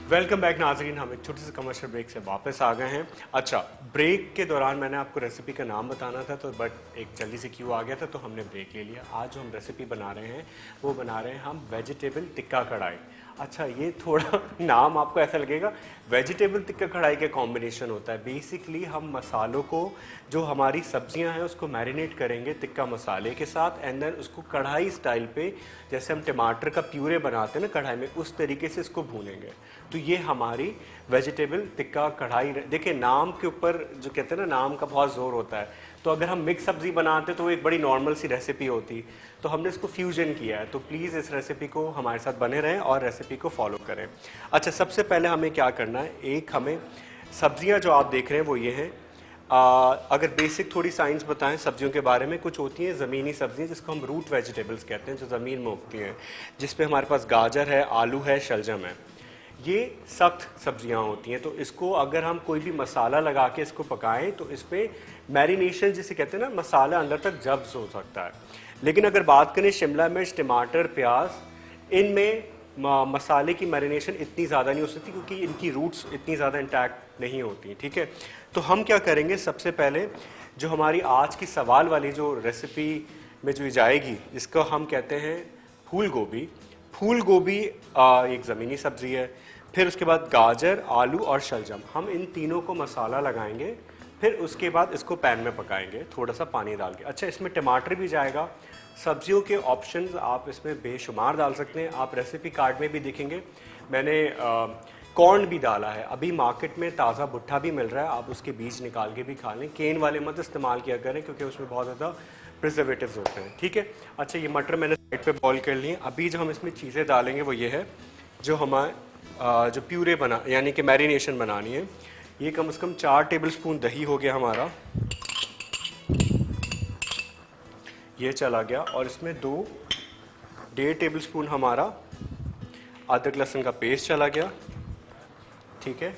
Welcome back नाजरीन, हम एक छोटी सी कमर्शियल ब्रेक से वापस आ गए हैं। अच्छा, ब्रेक के दौरान मैंने आपको रेसिपी का नाम बताना था तो बट एक जल्दी से क्यों आ गया था तो हमने ब्रेक ले लिया। आज जो हम रेसिपी बना रहे हैं वो बना रहे हैं हम वेजिटेबल टिक्का कढ़ाई। अच्छा, ये थोड़ा नाम आपको ऐसा लगेगा, वेजिटेबल टिक्का कढ़ाई का कॉम्बिनेशन होता है। बेसिकली हम मसालों को, जो हमारी सब्जियां हैं उसको मैरिनेट करेंगे टिक्का मसाले के साथ एंड देन उसको कढ़ाई स्टाइल पे, जैसे हम टमाटर का प्यूरे बनाते हैं ना कढ़ाई में, उस तरीके से इसको भूनेंगे। तो ये हमारी वेजिटेबल टिक्का कढ़ाई। देखिए, नाम के ऊपर जो कहते हैं ना, नाम का बहुत ज़ोर होता है। तो अगर हम मिक्स सब्जी बनाते तो वो एक बड़ी नॉर्मल सी रेसिपी होती, तो हमने इसको फ्यूजन किया है। तो प्लीज़ इस रेसिपी को हमारे साथ बने रहें और रेसिपी को फॉलो करें। अच्छा, सबसे पहले हमें क्या करना है, एक हमें सब्जियां जो आप देख रहे हैं वो ये हैं। अगर बेसिक थोड़ी साइंस बताएं सब्जियों के बारे में, कुछ होती हैं ज़मीनी सब्जियां जिसको हम रूट वेजिटेबल्स कहते हैं, जो ज़मीन में उगती हैं, जिसपे हमारे पास गाजर है, आलू है, शलजम है। ये सख्त सब्जियां होती हैं, तो इसको अगर हम कोई भी मसाला लगा के इसको पकाएं तो इस पर मैरिनेशन जिसे कहते हैं ना, मसाला अंदर तक जब्स हो सकता है। लेकिन अगर बात करें शिमला मिर्च, टमाटर, प्याज, इनमें मसाले की मैरिनेशन इतनी ज़्यादा नहीं हो सकती क्योंकि इनकी रूट्स इतनी ज़्यादा इंटैक्ट नहीं होती। ठीक है, तो हम क्या करेंगे, सबसे पहले जो हमारी आज की सवाल वाली जो रेसिपी में जो जाएगी, जिसको हम कहते हैं फूल गोभी। फूल गोभी एक ज़मीनी सब्ज़ी है। फिर उसके बाद गाजर, आलू और शलजम, हम इन तीनों को मसाला लगाएंगे। फिर उसके बाद इसको पैन में पकाएंगे थोड़ा सा पानी डाल के। अच्छा, इसमें टमाटर भी जाएगा। सब्जियों के ऑप्शंस आप इसमें बेशुमार डाल सकते हैं। आप रेसिपी कार्ड में भी देखेंगे मैंने कॉर्न भी डाला है। अभी मार्केट में ताज़ा भुट्टा भी मिल रहा है, आप उसके बीज निकाल के भी खा लें। केन वाले मत इस्तेमाल किया करें क्योंकि उसमें बहुत ज़्यादा प्रिजर्वेटिव्स होते हैं। ठीक है। अच्छा, ये मटर मैंने साइड पे बॉईल कर लिए। अभी जो हम इसमें चीज़ें डालेंगे वो ये है, जो हमारे जो प्यूरे बना यानी कि मैरिनेशन बनानी है, ये कम से कम 4 टेबल स्पून दही हो गया हमारा, ये चला गया। और इसमें 2.5 टेबल स्पून हमारा अदरक लहसुन का पेस्ट चला गया। ठीक है।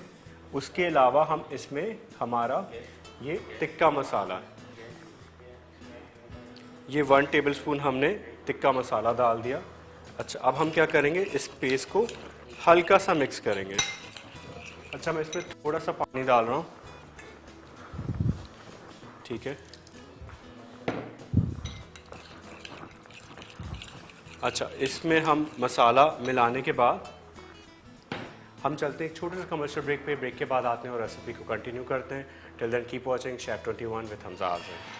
उसके अलावा हम इसमें हमारा ये टिक्का मसाला, ये 1 टेबल स्पून हमने टिक्का मसाला डाल दिया। अच्छा, अब हम क्या करेंगे, इस पेस्ट को हल्का सा मिक्स करेंगे। अच्छा, मैं इसमें थोड़ा सा पानी डाल रहा हूँ। ठीक है। अच्छा, इसमें हम मसाला मिलाने के बाद हम चलते हैं एक छोटे से कमर्शियल ब्रेक पे। ब्रेक के बाद आते हैं और रेसिपी को कंटिन्यू करते हैं। Till then keep watching Chef 21 with Hamza Azam.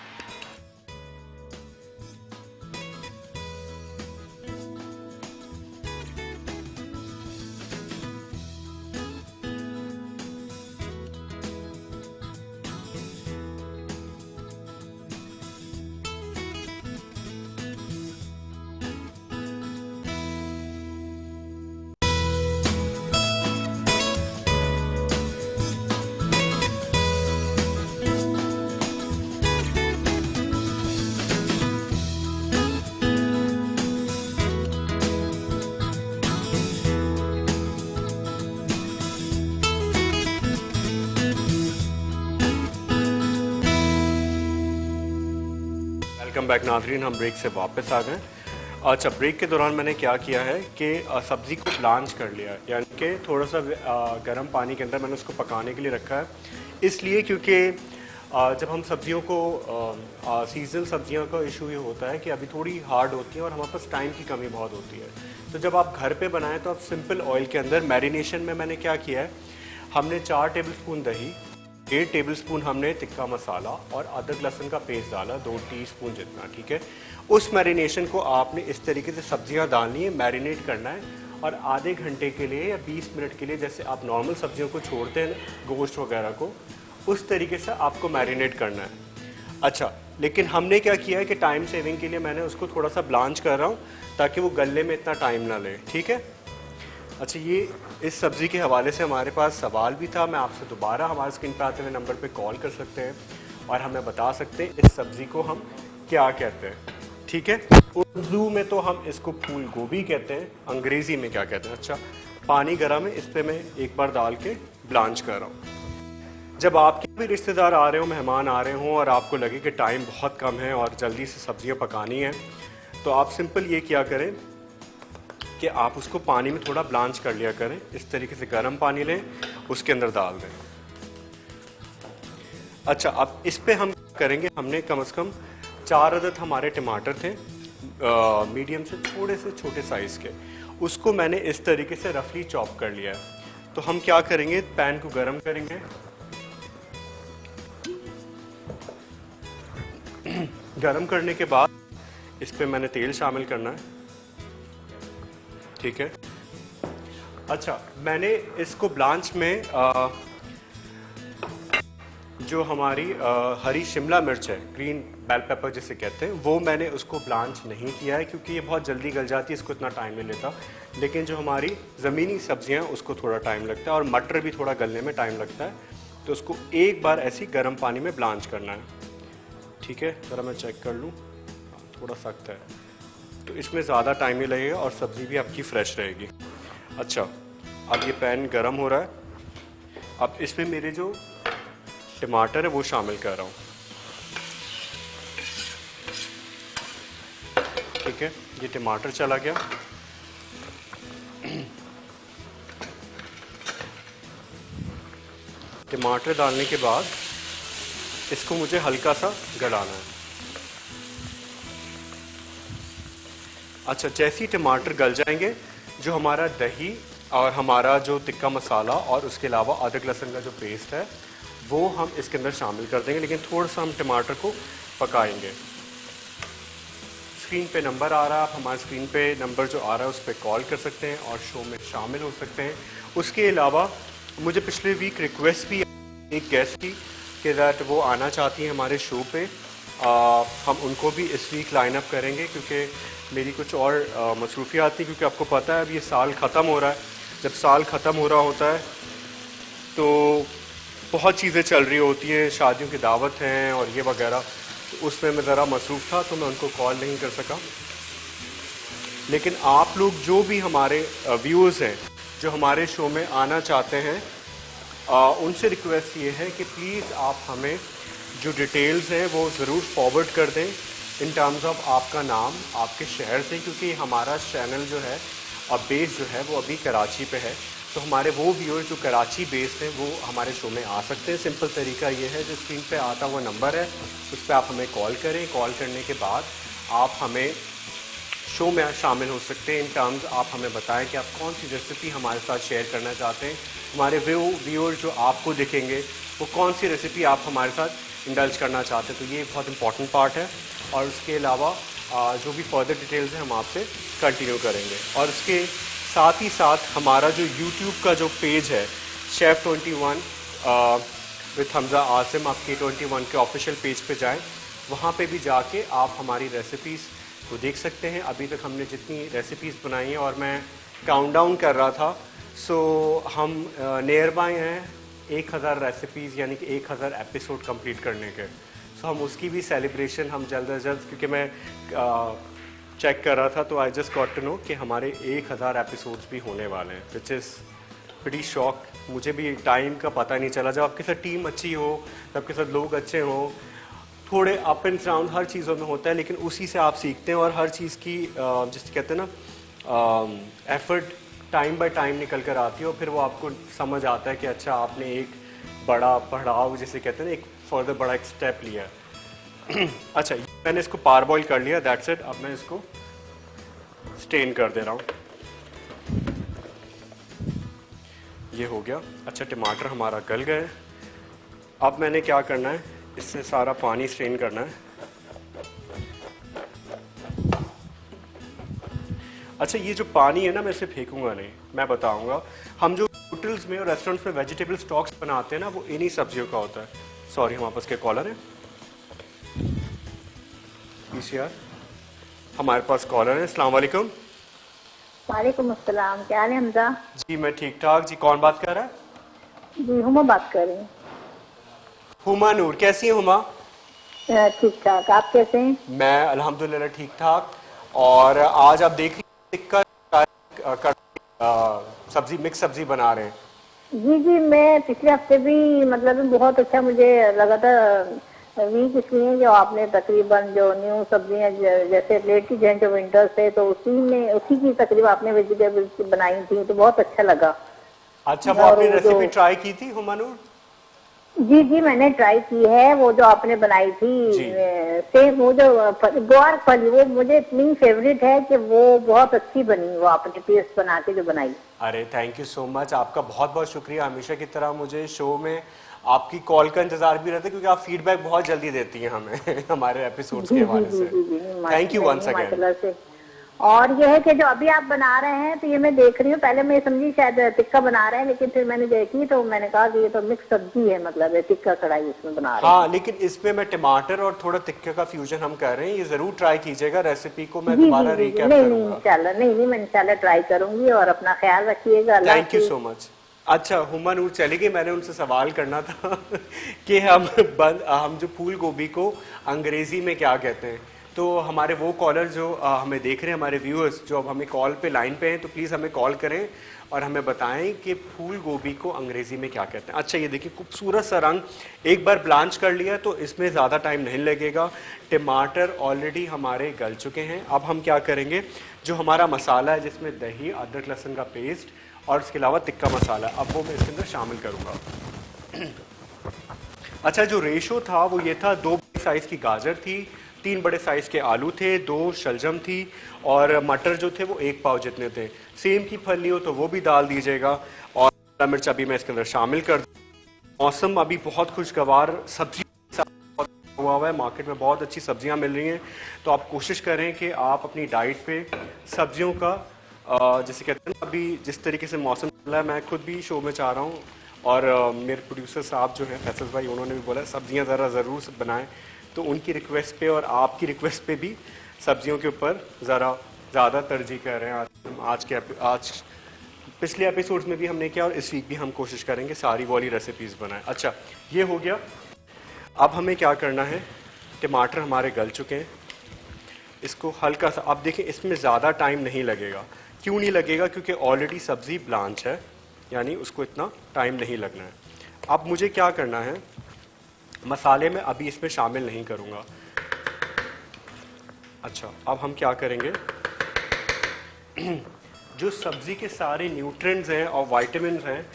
Welcome back नाजरीन, हम ब्रेक से वापस आ गए। अच्छा, ब्रेक के दौरान मैंने क्या किया है कि सब्ज़ी को ब्लांच कर लिया, यानी कि थोड़ा सा गर्म पानी के अंदर मैंने उसको पकाने के लिए रखा है। इसलिए क्योंकि जब हम सब्जियों को सीजनल सब्जियों का इशू ये होता है कि अभी थोड़ी हार्ड होती है और हमारे पास टाइम की कमी बहुत होती है। तो जब आप घर पे बनाएं तो आप सिंपल ऑयल के अंदर मैरिनेशन में मैंने क्या किया है, हमने 4 टेबल स्पून दही, 1.5 टेबल स्पून हमने टिक्का मसाला और अदरक लहसुन का पेस्ट डाला, 2 टीस्पून जितना। ठीक है। उस मैरिनेशन को आपने इस तरीके से सब्जियां डालनी है, मैरिनेट करना है और आधे घंटे के लिए या 20 मिनट के लिए, जैसे आप नॉर्मल सब्जियों को छोड़ते हैं गोश्त वगैरह को, उस तरीके से आपको मैरिनेट करना है। अच्छा, लेकिन हमने क्या किया है कि टाइम सेविंग के लिए मैंने उसको थोड़ा सा ब्लांच कर रहा हूँ ताकि वो गलने में इतना टाइम ना ले। ठीक है। अच्छा, ये इस सब्ज़ी के हवाले से हमारे पास सवाल भी था। मैं आपसे दोबारा हमारे स्क्रीन पर आते हुए नंबर पे कॉल कर सकते हैं और हमें बता सकते हैं इस सब्ज़ी को हम क्या कहते हैं। ठीक है। उर्दू में तो हम इसको फूल गोभी कहते हैं, अंग्रेज़ी में क्या कहते हैं। अच्छा, पानी गर्म है, इस पर मैं एक बार डाल के ब्लांच कर रहा हूँ। जब आपके भी रिश्तेदार आ रहे हो, मेहमान आ रहे हों और आपको लगे कि टाइम बहुत कम है और जल्दी से सब्जियाँ पकानी है, तो आप सिंपल ये क्या करें कि आप उसको पानी में थोड़ा ब्लांच कर लिया करें। इस तरीके से गर्म पानी लें, उसके अंदर डाल दें। अच्छा, अब इस पे हम करेंगे, हमने कम से कम 4 अदद हमारे टमाटर थे, मीडियम से थोड़े से छोटे साइज़ के, उसको मैंने इस तरीके से रफली चॉप कर लिया है। तो हम क्या करेंगे, पैन को गर्म करेंगे, गर्म करने के बाद इस पे मैंने तेल शामिल करना है, ठीक है। अच्छा, मैंने इसको ब्लांच में जो हमारी हरी शिमला मिर्च है, ग्रीन बेल पेपर जिसे कहते हैं, वो मैंने उसको ब्लांच नहीं किया है क्योंकि ये बहुत जल्दी गल जाती है, इसको इतना टाइम नहीं लेता। लेकिन जो हमारी ज़मीनी सब्जियां उसको थोड़ा टाइम लगता है और मटर भी थोड़ा गलने में टाइम लगता है। तो उसको एक बार ऐसी गर्म पानी में ब्लांच करना है, ठीक है। ज़रा मैं चेक कर लूँ, थोड़ा सख्त है, तो इसमें ज़्यादा टाइम नहीं लगेगा और सब्ज़ी भी आपकी फ़्रेश रहेगी। अच्छा, अब ये पैन गर्म हो रहा है, अब इसमें मेरे जो टमाटर है वो शामिल कर रहा हूँ, ठीक है। ये टमाटर चला गया। टमाटर डालने के बाद इसको मुझे हल्का सा गलाना है। अच्छा, जैसे ही टमाटर गल जाएंगे, जो हमारा दही और हमारा जो टिक्का मसाला और उसके अलावा अदरक लहसुन का जो पेस्ट है वो हम इसके अंदर शामिल कर देंगे, लेकिन थोड़ा सा हम टमाटर को पकाएंगे। स्क्रीन पे नंबर आ रहा है, आप हमारे स्क्रीन पे नंबर जो आ रहा है उस पर कॉल कर सकते हैं और शो में शामिल हो सकते हैं। उसके अलावा मुझे पिछले वीक रिक्वेस्ट भी एक गेस्ट की कि दैट वो आना चाहती हैं हमारे शो पे, हम उनको भी इस वीक लाइन अप करेंगे क्योंकि मेरी कुछ और मसरूफियात थी, क्योंकि आपको पता है अब ये साल ख़त्म हो रहा है। जब साल ख़त्म हो रहा होता है तो बहुत चीज़ें चल रही होती हैं, शादियों की दावत हैं और ये वगैरह, तो उसमें मैं ज़रा मसरूफ़ था तो मैं उनको कॉल नहीं कर सका। लेकिन आप लोग जो भी हमारे व्यूअर्स हैं जो हमारे शो में आना चाहते हैं, उनसे रिक्वेस्ट ये है कि प्लीज़ आप हमें जो डिटेल्स हैं वो ज़रूर फॉरवर्ड कर दें इन टर्म्स ऑफ आपका नाम, आपके शहर से, क्योंकि हमारा चैनल जो है और बेस जो है वो अभी कराची पे है। तो हमारे वो व्यूअर्स जो कराची बेस्ड हैं वो हमारे शो में आ सकते हैं। सिंपल तरीका ये है, जो स्क्रीन पे आता हुआ नंबर है उस पर आप हमें कॉल करें। कॉल करने के बाद आप हमें शो में शामिल हो सकते हैं। इन टर्म्स आप हमें बताएं कि आप कौन सी रेसिपी हमारे साथ शेयर करना चाहते हैं। हमारे व्यूअर जो आपको दिखेंगे वो कौन सी रेसिपी आप हमारे साथ इंडल्ज करना चाहते हैं। तो ये बहुत इंपॉर्टेंट पार्ट है। और उसके अलावा जो भी फर्दर डिटेल्स हैं हम आपसे कंटिन्यू करेंगे। और उसके साथ ही साथ हमारा जो यूट्यूब का जो पेज है शेफ़ 21 विद हमज़ा आसिम, आप K21 के ऑफिशियल पेज पे जाएं, वहाँ पे भी जाके आप हमारी रेसिपीज़ को देख सकते हैं। अभी तक हमने जितनी रेसिपीज़ बनाई हैं, और मैं काउंटडाउन कर रहा था, सो हम नियर बाय हैं 1000 रेसिपीज़ यानी कि 1000 एपिसोड कंप्लीट करने के। सो हम उसकी भी सेलिब्रेशन हम जल्द अज जल्द, क्योंकि मैं चेक कर रहा था तो I just got to know कि हमारे 1000 एपिसोड्स भी होने वाले हैं, विच इज़ प्रीटी शॉक। मुझे भी टाइम का पता नहीं चला। जब आपके साथ टीम अच्छी हो, जब आपके साथ लोग अच्छे हों, थोड़े अप एंड डाउन हर चीज़ों में होता है, लेकिन उसी से आप सीखते हैं। और हर चीज़ की जिसे कहते हैं ना, एफर्ट टाइम बाय टाइम निकल कर आती है और फिर वो आपको समझ आता है कि अच्छा आपने एक बड़ा पड़ाव जिसे कहते हैं ना, एक फर्दर बड़ा एक स्टेप लिया है। अच्छा, मैंने इसको पार बॉईल कर लिया, दैट्स इट। अब मैं इसको स्टेन कर दे रहा हूँ, ये हो गया। अच्छा, टमाटर हमारा गल गए। अब मैंने क्या करना है, इससे सारा पानी स्ट्रेन करना है। अच्छा, ये जो पानी है ना, मैं इसे फेंकूंगा नहीं, मैं बताऊंगा। हम जो होटल्स में और रेस्टोरेंट्स में वेजिटेबल स्टॉक्स बनाते हैं ना, वो इन्हीं सब्जियों का होता है। सॉरी, हमारे पास के कॉलर है पीसीआर, हमारे पास कॉलर है। अस्सलाम वालेकुम। वालेकुम अस्सलाम, क्या हाल है हमजा? जी मैं ठीक ठाक। जी कौन बात कर रहा है? जी हुमा बात कर रही हूँ। हुमा नूर, कैसी है हुमा? ठीक ठाक, आप कैसे हैं? मैं अल्हम्दुलिल्लाह ठीक ठाक। और आज आप देख रही सब्जी, मिक्स सब्जी बना रहे हैं। जी जी, मैं पिछले हफ्ते भी मतलब बहुत अच्छा मुझे लगा था वीक इसलिए जो आपने तकरीबन जो न्यू सब्जियां जैसे लेडीज हैं जो विंटर से, तो उसी की तकरीबन आपने वेजिटेबल्स बनाई थी तो बहुत अच्छा लगा। अच्छा, वो और आपने वो जो रेसिपी ट्राई की थी हुमानूर? जी जी मैंने ट्राई की है, वो जो आपने बनाई थी जी। सेम वो जो ग्वार फली, वो मुझे इतनी फेवरेट है कि वो बहुत अच्छी बनी, वो आपने पेस्ट बना के जो बनाई। अरे थैंक यू सो मच, आपका बहुत बहुत शुक्रिया। हमेशा की तरह मुझे शो में आपकी कॉल का इंतजार भी रहता है, क्योंकि आप फीडबैक बहुत जल्दी देती हैं हमें हमारे एपिसोड्स जी के जी हवाले जी से। जी जी नहीं थैंक यू वंस नहीं अगेन। माशाल्लाह से। और ये है कि जो अभी आप बना रहे हैं तो ये मैं देख रही हूँ, पहले मैं समझी शायद टिक्का बना रहे हैं, लेकिन फिर मैंने देखी तो मैंने कहा कि ये तो मिक्स सब्जी है, मतलब है टिक्का कढ़ाई इसमें बना रहे हाँ, हैं। लेकिन इसमें मैं टमाटर और थोड़ा टिक्के का फ्यूजन हम कर रहे हैं, ये जरूर ट्राई कीजिएगा। रेसिपी को मैं जी जी दोबारा जी जी रिकैप नहीं नहीं करूंगा। इंशाल्लाह, नहीं नहीं मैं इंशाल्लाह ट्राई करूंगी, और अपना ख्याल रखिएगा। अल्लाह थैंक यू हाफिज। So much. अच्छा, हुमा नूर चली गई, मैंने उनसे सवाल करना था कि हम जो फूल गोभी को अंग्रेजी में क्या कहते हैं। तो हमारे वो कॉलर जो हमें देख रहे हैं, हमारे व्यूअर्स जो अब हमें कॉल पे लाइन पे हैं, तो प्लीज़ हमें कॉल करें और हमें बताएं कि फूल गोभी को अंग्रेजी में क्या कहते हैं। अच्छा, ये देखिए खूबसूरत सा रंग, एक बार ब्लांच कर लिया तो इसमें ज़्यादा टाइम नहीं लगेगा। टमाटर ऑलरेडी हमारे गल चुके हैं। अब हम क्या करेंगे, जो हमारा मसाला है जिसमें दही, अदरक लहसुन का पेस्ट और इसके अलावा तिक्का मसाला, अब वो मैं इसके अंदर शामिल करूंगा। अच्छा, जो रेशो था वो ये था, 2 बड़े साइज की गाजर थी, 3 बड़े साइज के आलू थे, 2 शलजम थी, और मटर जो थे वो 1 पाव जितने थे। सेम की फली हो तो वो भी डाल दीजिएगा, और हरा मिर्च अभी मैं इसके अंदर शामिल कर दूँ। मौसम अभी बहुत खुशगवार, सब्जी हुआ है, मार्केट में बहुत अच्छी सब्जियां मिल रही हैं। तो आप कोशिश करें कि आप अपनी डाइट पे सब्जियों का, जैसे कहते हैं ना, अभी जिस तरीके से मौसम चल रहा है, मैं खुद भी शो में चाह रहा हूँ, और मेरे प्रोड्यूसर साहब जो हैं फैसल भाई, उन्होंने भी बोला सब्जियां ज़रा ज़रूर से बनाएं। तो उनकी रिक्वेस्ट पे और आपकी रिक्वेस्ट पे भी सब्जियों के ऊपर ज़रा ज़्यादा तरजीह कर रहे हैं। आज पिछले एपिसोड्स में भी हमने किया, और इस वीक भी हम कोशिश करेंगे सारी वाली रेसिपीज़ बनाएं। अच्छा, ये हो गया। अब हमें क्या करना है, टमाटर हमारे गल चुके हैं, इसको हल्का सा, अब देखें इसमें ज़्यादा टाइम नहीं लगेगा। क्यों नहीं लगेगा? क्योंकि ऑलरेडी सब्ज़ी ब्लांच है, यानी उसको इतना टाइम नहीं लगना है। अब मुझे क्या करना है, मसाले में अभी इसमें शामिल नहीं करूँगा। अच्छा, अब हम क्या करेंगे, जो सब्ज़ी के सारे न्यूट्रिएंट्स हैं और विटामिन्स हैं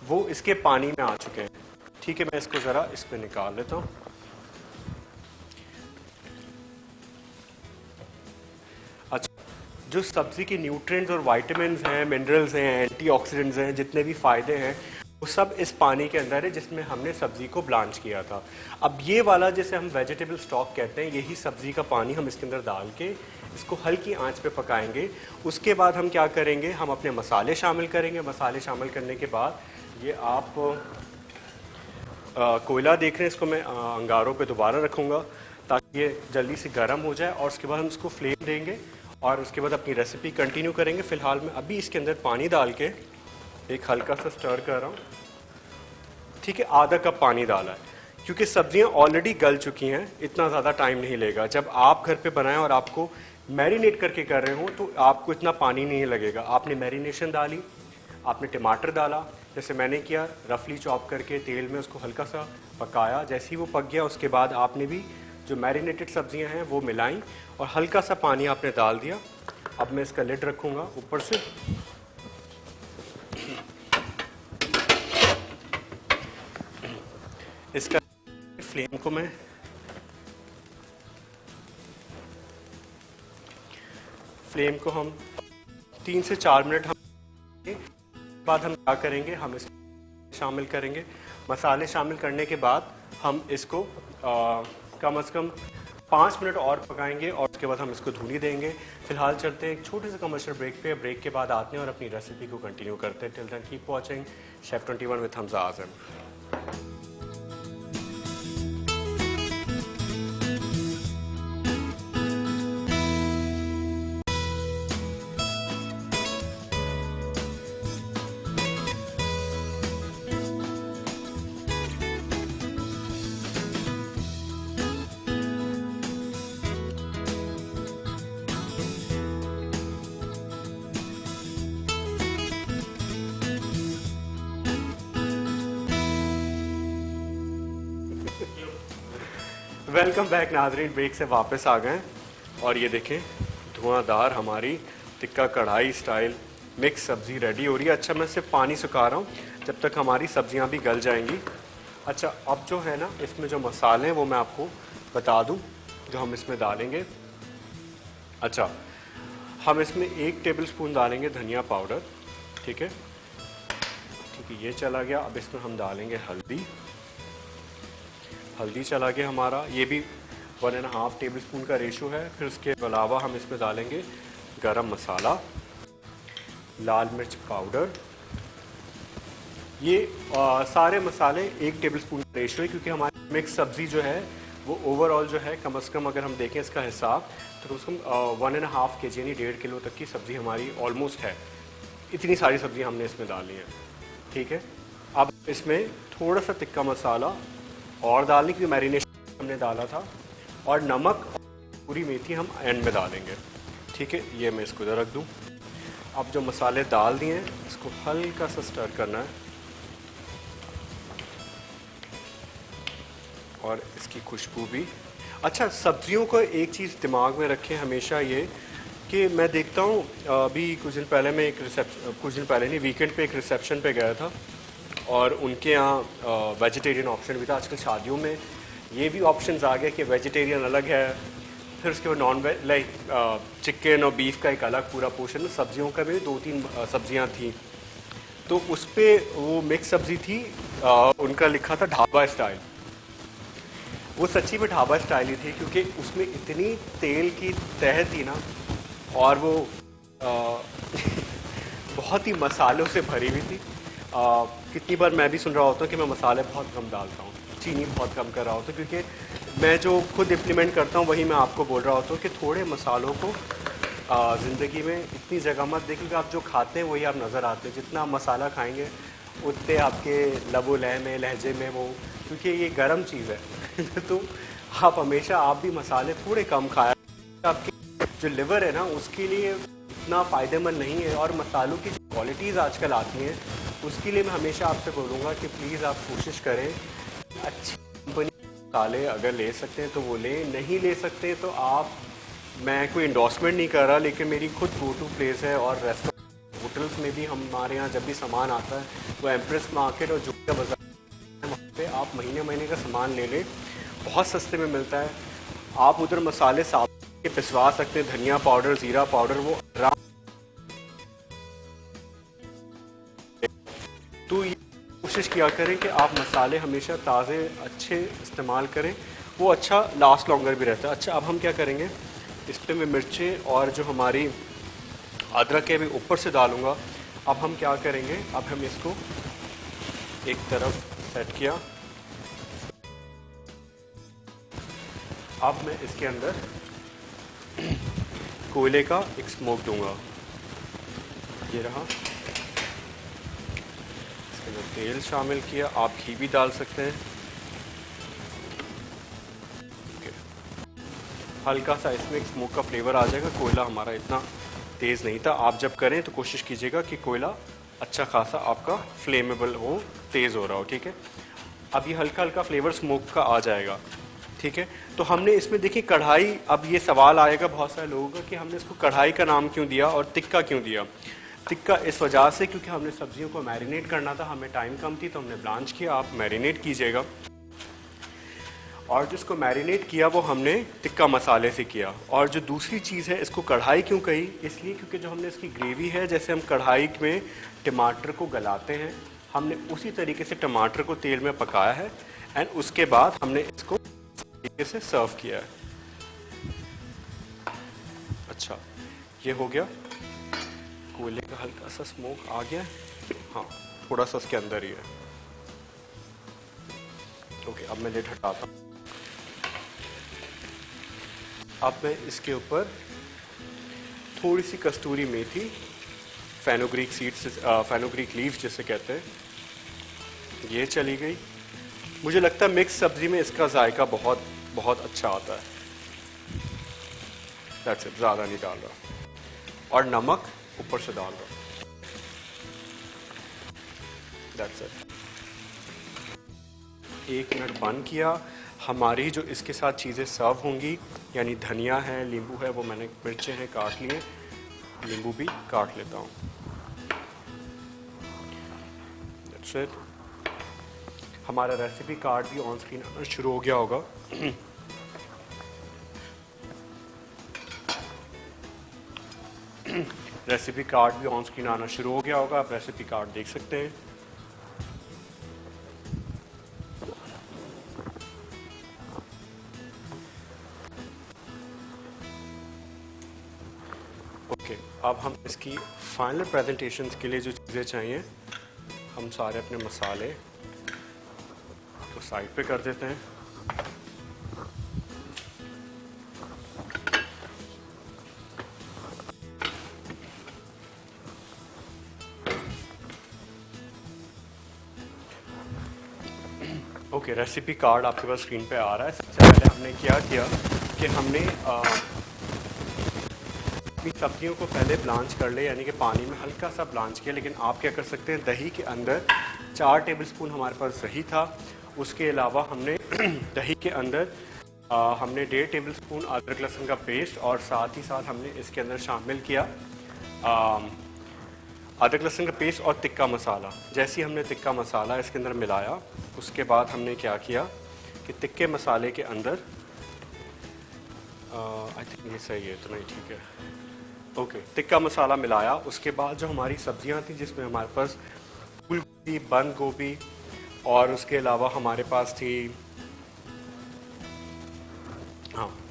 वो इसके पानी में आ चुके हैं। ठीक है, मैं इसको ज़रा इस पे निकाल लेता हूँ। अच्छा, जो सब्ज़ी के न्यूट्रिएंट्स और विटामिन्स हैं, मिनरल्स हैं, एंटीऑक्सीडेंट्स हैं, जितने भी फ़ायदे हैं वो सब इस पानी के अंदर है जिसमें हमने सब्ज़ी को ब्लांच किया था। अब ये वाला जिसे हम वेजिटेबल स्टॉक कहते हैं, यही सब्ज़ी का पानी हम इसके अंदर डाल के इसको हल्की आंच पे पकाएंगे। उसके बाद हम क्या करेंगे, हम अपने मसाले शामिल करेंगे। मसाले शामिल करने के बाद ये आप कोयला देख रहे हैं, इसको मैं अंगारों पे दोबारा रखूँगा ताकि ये जल्दी से गर्म हो जाए, और उसके बाद हम इसको फ्लेम देंगे और उसके बाद अपनी रेसिपी कंटिन्यू करेंगे। फ़िलहाल मैं अभी इसके अंदर पानी डाल के एक हल्का सा स्टर कर रहा हूँ। ठीक है, आधा कप पानी डाला है, क्योंकि सब्जियां ऑलरेडी गल चुकी हैं, इतना ज़्यादा टाइम नहीं लेगा। जब आप घर पे बनाएं और आपको मैरिनेट करके कर रहे हो तो आपको इतना पानी नहीं लगेगा। आपने मैरिनेशन डाली, आपने टमाटर डाला, जैसे मैंने किया, रफली चॉप करके तेल में उसको हल्का सा पकाया। जैसे ही वो पक गया उसके बाद आपने भी जो मैरिनेटेड सब्जियां हैं वो मिलाई और हल्का सा पानी आपने डाल दिया। अब मैं इसका लिड रखूँगा ऊपर से। इसका फ्लेम को हम 3 से 4 मिनट हम बाद हम क्या करेंगे, हम इसको शामिल करेंगे। मसाले शामिल करने के बाद हम इसको कम से कम 5 मिनट और पकाएंगे और उसके बाद हम इसको धुनी देंगे। फिलहाल चलते हैं एक छोटे से कमर्शियल ब्रेक पे। ब्रेक के बाद आते हैं और अपनी रेसिपी को कंटिन्यू करते हैं। Till then keep watching Chef 21 with Hamza Azam. Welcome back नाजरीन, ब्रेक से वापस आ गए और ये देखें धुआंधार हमारी टिक्का कढ़ाई स्टाइल मिक्स सब्ज़ी रेडी हो रही है। अच्छा, मैं सिर्फ पानी सुखा रहा हूँ जब तक हमारी सब्जियाँ भी गल जाएंगी। अच्छा, अब जो है ना इसमें जो मसाले हैं वो मैं आपको बता दूँ जो हम इसमें डालेंगे। अच्छा, हम इसमें 1 टेबल स्पून डालेंगे धनिया पाउडर, ठीक है, ये चला गया। अब इसमें हम डालेंगे हल्दी चला गया हमारा, ये भी 1.5 टेबल स्पून का रेशो है। फिर उसके अलावा हम इसमें डालेंगे गरम मसाला, लाल मिर्च पाउडर, ये सारे मसाले 1 टेबल स्पून का रेशो है, क्योंकि हमारी मिक्स सब्ज़ी जो है वो ओवरऑल जो है कम से कम अगर हम देखें इसका हिसाब तो कम से कम 1.5 kg यानी 1.5 किलो तक की सब्ज़ी हमारी ऑलमोस्ट है। इतनी सारी सब्ज़ी हमने इसमें डाली है, ठीक है। अब इसमें थोड़ा सा तिक्का मसाला और डालने की मैरिनेशन हमने डाला था, और नमक पूरी मेथी हम एंड में डालेंगे, ठीक है। ये मैं इसको इधर रख दूँ। अब जो मसाले डाल दिए हैं इसको हल्का सा स्टर करना है और इसकी खुशबू भी। अच्छा, सब्जियों को एक चीज़ दिमाग में रखें हमेशा, ये कि मैं देखता हूँ अभी कुछ दिन पहले मैं कुछ दिन पहले नहीं, वीकेंड पे एक रिसेप्शन पे गया था और उनके यहाँ वेजिटेरियन ऑप्शन भी था। आजकल शादियों में ये भी ऑप्शंस आ गए कि वेजिटेरियन अलग है, फिर उसके बाद नॉन वेज लाइक चिकन और बीफ का एक अलग पूरा पोर्शन है। सब्जियों का भी 2-3 सब्जियाँ थी, तो उस पर वो मिक्स सब्जी थी, उनका लिखा था ढाबा स्टाइल। वो सच्ची में ढाबा स्टाइल ही थी, क्योंकि उसमें इतनी तेल की तह थी ना, और वो बहुत ही मसालों से भरी हुई थी। कितनी बार मैं भी सुन रहा होता हूँ कि मैं मसाले बहुत कम डालता हूँ, चीनी बहुत कम कर रहा होता हूँ, क्योंकि मैं जो खुद इम्प्लीमेंट करता हूँ वही मैं आपको बोल रहा होता हूँ कि थोड़े मसालों को ज़िंदगी में इतनी जगह मत दें, क्योंकि आप जो खाते हैं वही आप नज़र आते हैं। जितना मसाला खाएंगे उतने आपके लबो लय में लहजे में वो, क्योंकि ये गर्म चीज़ है तो आप हमेशा आप भी मसाले थोड़े कम खाया। आपके जो लिवर है ना उसके लिए इतना फ़ायदेमंद नहीं है, और मसालों की जो क्वालिटीज़ आजकल आती हैं उसके लिए मैं हमेशा आपसे बोलूँगा कि प्लीज़ आप कोशिश करें अच्छी कंपनी मसाले अगर ले सकते हैं तो वो लें, नहीं ले सकते तो आप, मैं कोई इंडोर्समेंट नहीं कर रहा, लेकिन मेरी खुद गो टू प्लेस है और रेस्टोरेंट होटल्स में भी हमारे यहाँ जब भी सामान आता है वो एम्प्रेस मार्केट और जुबिया बाज़ार है, वहाँ पे आप महीने का सामान ले लें, बहुत सस्ते में मिलता है। आप उधर मसाले साफ के पिसवा सकते हैं, धनिया पाउडर, ज़ीरा पाउडर, वो आराम। तो ये कोशिश किया करें कि आप मसाले हमेशा ताज़े अच्छे इस्तेमाल करें, वो अच्छा लास्ट लॉन्गर भी रहता है। अच्छा, अब हम क्या करेंगे, इस पर मैं मिर्चें और जो हमारी अदरक है मैं ऊपर से डालूँगा। अब हम क्या करेंगे, अब हम इसको एक तरफ सेट किया। अब मैं इसके अंदर कोयले का एक स्मोक दूंगा, ये रहा। इसके अंदर तेल शामिल किया, आप घी भी डाल सकते हैं। हल्का सा इसमें एक स्मोक का फ्लेवर आ जाएगा। कोयला हमारा इतना तेज़ नहीं था। आप जब करें तो कोशिश कीजिएगा कि कोयला अच्छा खासा आपका फ्लेमेबल हो, तेज़ हो रहा हो, ठीक है। अब ये हल्का हल्का फ्लेवर स्मोक का आ जाएगा, ठीक है। तो हमने इसमें देखिए कढ़ाई, अब ये सवाल आएगा बहुत सारे लोगों का कि हमने इसको कढ़ाई का नाम क्यों दिया और टिक्का क्यों दिया। टिक्का इस वजह से क्योंकि हमने सब्जियों को मैरिनेट करना था, हमें टाइम कम थी तो हमने ब्लांच किया। आप मैरिनेट कीजिएगा, और जिसको मैरिनेट किया वो हमने टिक्का मसाले से किया। और जो दूसरी चीज़ है, इसको कढ़ाई क्यों कही, इसलिए क्योंकि जो हमने इसकी ग्रेवी है, जैसे हम कढ़ाई में टमाटर को गलाते हैं, हमने उसी तरीके से टमाटर को तेल में पकाया है, एंड उसके बाद हमने इसको तरीके से सर्व किया है। अच्छा, ये हो गया। कोयले का हल्का सा स्मोक आ गया, हाँ थोड़ा सा उसके अंदर ही है। ओके, अब मैं लिड हटाता हूँ। अब मैं इसके ऊपर थोड़ी सी कस्तूरी मेथी, फेनुग्रीक सीड्स, फेनुग्रीक लीव्स जिसे कहते हैं, ये चली गई। मुझे लगता है मिक्स सब्जी में इसका जायका बहुत बहुत अच्छा आता है। दैट्स इट, ज़्यादा नहीं डाल रहा, और नमक ऊपर से डाल रहा। That's it. 1 मिनट बंद किया, हमारी जो इसके साथ चीज़ें सर्व होंगी, यानी धनिया है, नींबू है, वो मैंने मिर्चें हैं काट लिए, नींबू भी काट लेता हूँ। That's it. हमारा रेसिपी कार्ड भी ऑन स्क्रीन आना शुरू हो गया होगा। रेसिपी कार्ड भी ऑन स्क्रीन आना शुरू हो गया होगा, आप रेसिपी कार्ड देख सकते हैं। ओके, अब हम इसकी फाइनल प्रेजेंटेशन के लिए जो चीज़ें चाहिए, हम सारे अपने मसाले तो साइड पे कर देते हैं। ओके, रेसिपी कार्ड आपके पास स्क्रीन पे आ रहा है। सबसे पहले हमने क्या किया कि हमने अपनी सब्जियों को पहले ब्लांच कर ले, यानी कि पानी में हल्का सा ब्लांच किया। लेकिन आप क्या कर सकते हैं, दही के अंदर 4 टेबलस्पून हमारे पास दही था। उसके अलावा हमने दही के अंदर हमने 1.5 टेबलस्पून अदरक लहसुन का पेस्ट, और साथ ही साथ हमने इसके अंदर शामिल किया अदरक लहसुन का पेस्ट और तिक्का मसाला। जैसे ही हमने तिक्का मसाला इसके अंदर मिलाया, उसके बाद हमने क्या किया कि तिक्के मसाले के अंदर आई थिंक ये सही है, इतना ही ठीक है। ओके, तिक्का मसाला मिलाया। उसके बाद जो हमारी सब्जियां थी, जिसमें हमारे पास फूल गोभी, बंद गोभी, और उसके अलावा हमारे पास थी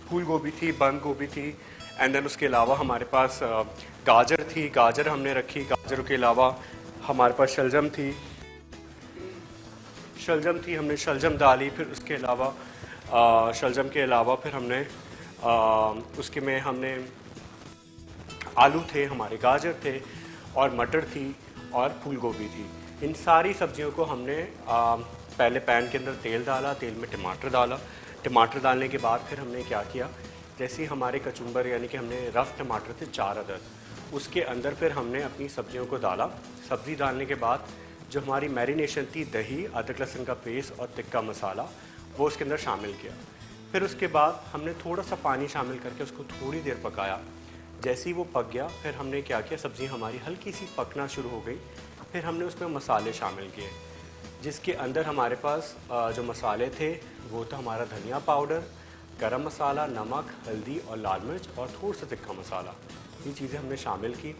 फूल गोभी थी, बंद गोभी थी, एंड देन उसके अलावा हमारे पास गाजर थी, गाजर हमने रखी। गाजरों के अलावा हमारे पास शलजम थी, हमने शलजम डाली। फिर उसके अलावा शलजम के अलावा फिर हमने उसके में हमने आलू थे, हमारे गाजर थे, और मटर थी, और फूल गोभी थी। इन सारी सब्जियों को हमने पहले पैन के अंदर तेल डाला, तेल में टमाटर डाला। टमाटर डालने के बाद फिर हमने क्या किया, जैसे ही हमारे कचुम्बर यानी कि हमने रफ टमाटर थे 4 अदद, उसके अंदर फिर हमने अपनी सब्जियों को डाला। सब्ज़ी डालने के बाद जो हमारी मैरिनेशन थी, दही, अदरक लहसुन का पेस्ट और तिक्का मसाला, वो उसके अंदर शामिल किया। फिर उसके बाद हमने थोड़ा सा पानी शामिल करके उसको थोड़ी देर पकाया। जैसे ही वो पक गया, फिर हमने क्या किया, सब्ज़ी हमारी हल्की सी पकना शुरू हो गई। फिर हमने उसमें मसाले शामिल किए, जिसके अंदर हमारे पास जो मसाले थे वो था हमारा धनिया पाउडर, गरम मसाला, नमक, हल्दी और लाल मिर्च, और थोड़ा सा तिक्का मसाला। ये चीज़ें हमने शामिल की।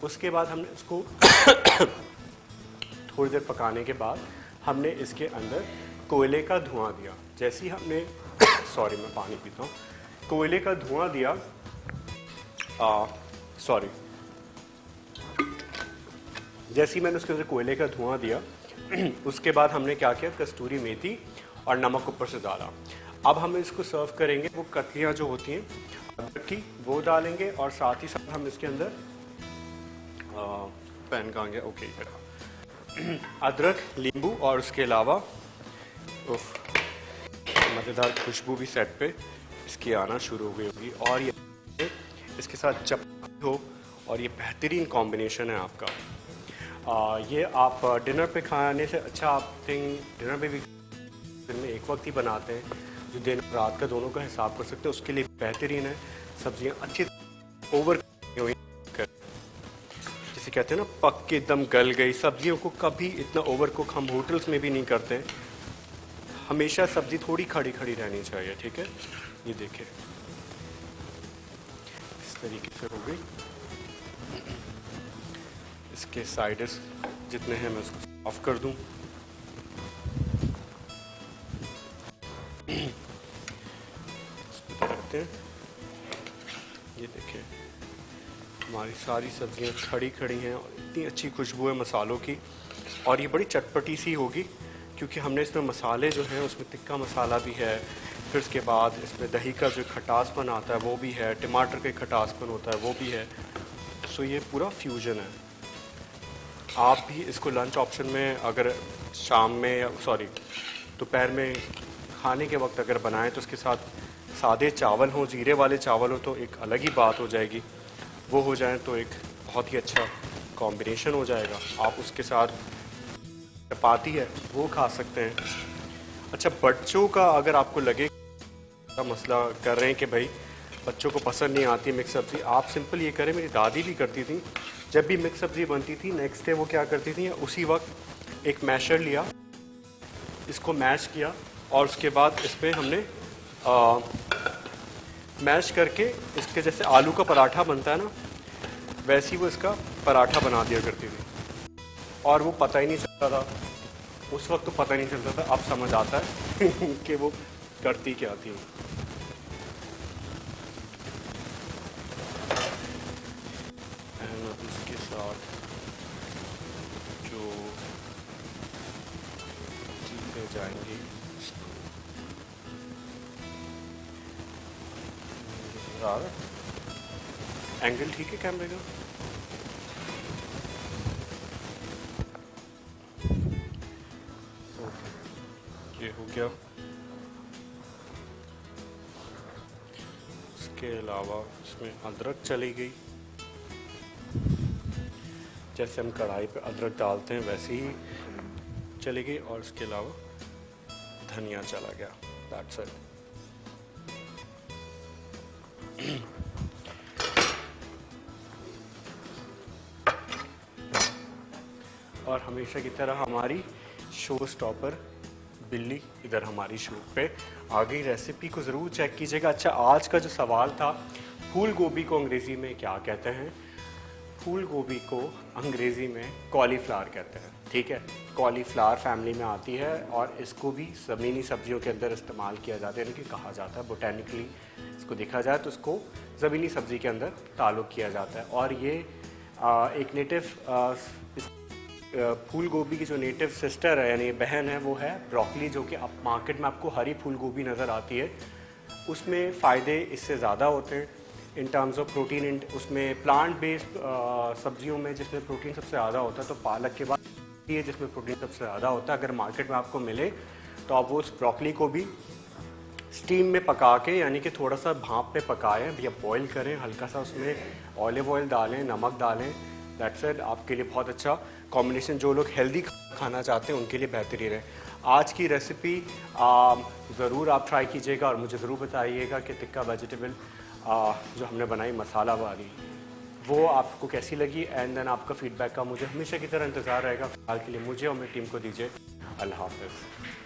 उसके बाद हमने उसको थोड़ी देर पकाने के बाद हमने इसके अंदर कोयले का धुआं दिया। जैसे ही हमने सॉरी मैं पानी पीता हूँ। कोयले का धुआं दिया, जैसे ही मैंने उसके अंदर कोयले का धुआं दिया, उसके बाद हमने क्या किया, कस्तूरी मेथी और नमक ऊपर से डाला। अब हम इसको सर्व करेंगे। वो कतलियाँ जो होती हैं अदरक की, वो डालेंगे, और साथ ही साथ हम इसके अंदर पैन कहाँ गया, ओके, अदरक, नींबू, और उसके अलावा मज़ेदार खुशबू भी सेट पे इसकी आना शुरू हो गई होगी। और ये इसके साथ चपाती हो, और ये बेहतरीन कॉम्बिनेशन है आपका। ये आप डिनर पे खाने से अच्छा, आप थिंक डिनर पे भी दिन में एक वक्त ही बनाते हैं, जो दिन रात का दोनों का हिसाब कर सकते हैं, उसके लिए बेहतरीन है। सब्जियां अच्छी ओवर हुई, जिसे कहते हैं ना पक के एकदम गल गई। सब्जियों को कभी इतना ओवर कुक हम होटल्स में भी नहीं करते। हमेशा सब्जी थोड़ी खड़ी खड़ी रहनी चाहिए, ठीक है। ये देखिए इस तरीके से हो गई। इसके साइड्स जितने हैं मैं उसको ऑफ कर दूं। रखते हैं। ये देखिए हमारी सारी सब्जियां खड़ी खड़ी हैं, और इतनी अच्छी खुशबू है मसालों की, और ये बड़ी चटपटी सी होगी, क्योंकि हमने इसमें मसाले जो हैं उसमें तिक्का मसाला भी है, फिर उसके बाद इसमें दही का जो खटासपन आता है वो भी है, टमाटर का खटासपन होता है वो भी है। सो ये पूरा फ्यूजन है। आप भी इसको लंच ऑप्शन में, अगर शाम में या दोपहर में खाने के वक्त अगर बनाएं, तो उसके साथ सादे चावल हों, ज़ीरे वाले चावल हो, तो एक अलग ही बात हो जाएगी। वो हो जाए तो एक बहुत ही अच्छा कॉम्बिनेशन हो जाएगा। आप उसके साथ चपाती है वो खा सकते हैं। अच्छा, बच्चों का अगर आपको लगे का मसला कर रहे हैं कि भाई बच्चों को पसंद नहीं आती मिक्स सब्ज़ी, आप सिंपल ये करें, मेरी दादी भी करती थी, जब भी मिक्स सब्ज़ी बनती थी नेक्स्ट डे वो क्या करती थी, उसी वक्त एक मैशर लिया, इसको मैश किया और उसके बाद इस पर हमने मैश करके इसके जैसे आलू का पराठा बनता है ना, वैसे ही वो इसका पराठा बना दिया करती थी और वो पता ही नहीं चलता था। उस वक्त तो पता नहीं चलता था, अब समझ आता है कि वो करती क्या थी। इसके साथ जो चीज़ें जाएंगी, एंगल ठीक है कैमरे का। ये हो गया। इसके अलावा इसमें अदरक चली गई, जैसे हम कढ़ाई पे अदरक डालते हैं वैसे ही चली गई, और इसके अलावा धनिया चला गया। That's it. और हमेशा की तरह हमारी शो स्टॉपर बिल्ली इधर हमारी शो पे आ गई। रेसिपी को ज़रूर चेक कीजिएगा। अच्छा, आज का जो सवाल था, फूल गोभी को अंग्रेज़ी में क्या कहते हैं? फूल गोभी को अंग्रेज़ी में कॉलीफ्लावर कहते हैं। ठीक है, कॉलीफ्लावर फैमिली में आती है और इसको भी ज़मीनी सब्जियों के अंदर इस्तेमाल किया जाता है, यानी कि कहा जाता है बोटेनिकली इसको देखा जाए तो इसको ज़मीनी सब्ज़ी के अंदर ताल्लुक़ किया जाता है। और ये एक नेटिव फूल गोभी की जो नेटिव सिस्टर है यानी बहन है वो है ब्रोकली, जो कि अब मार्केट में आपको हरी फूल गोभी नज़र आती है। उसमें फ़ायदे इससे ज़्यादा होते हैं इन टर्म्स ऑफ प्रोटीन। उसमें प्लांट बेस्ड सब्जियों में जिसमें प्रोटीन सबसे ज़्यादा होता है तो पालक के बाद ये जिसमें प्रोटीन सबसे ज़्यादा होता है। अगर मार्केट में आपको मिले तो आप वो उस ब्रोकली को भी स्टीम में पका के, यानी कि थोड़ा सा भाप पे पकाएं या बॉईल करें, हल्का सा उसमें ऑलिव ऑयल डालें, नमक डालें, दैट्स इट। आपके लिए बहुत अच्छा कॉम्बिनेशन, जो लोग हेल्दी खाना चाहते हैं उनके लिए बेहतरीन है। आज की रेसिपी ज़रूर आप ट्राई कीजिएगा और मुझे ज़रूर बताइएगा कि टिक्का वेजिटेबल जो हमने बनाई मसाला वाली वो आपको कैसी लगी, एंड देन आपका फीडबैक का मुझे हमेशा की तरह इंतज़ार रहेगा। फिलहाल के लिए मुझे और मेरी टीम को दीजिए अल्लाह हाफ़िज़।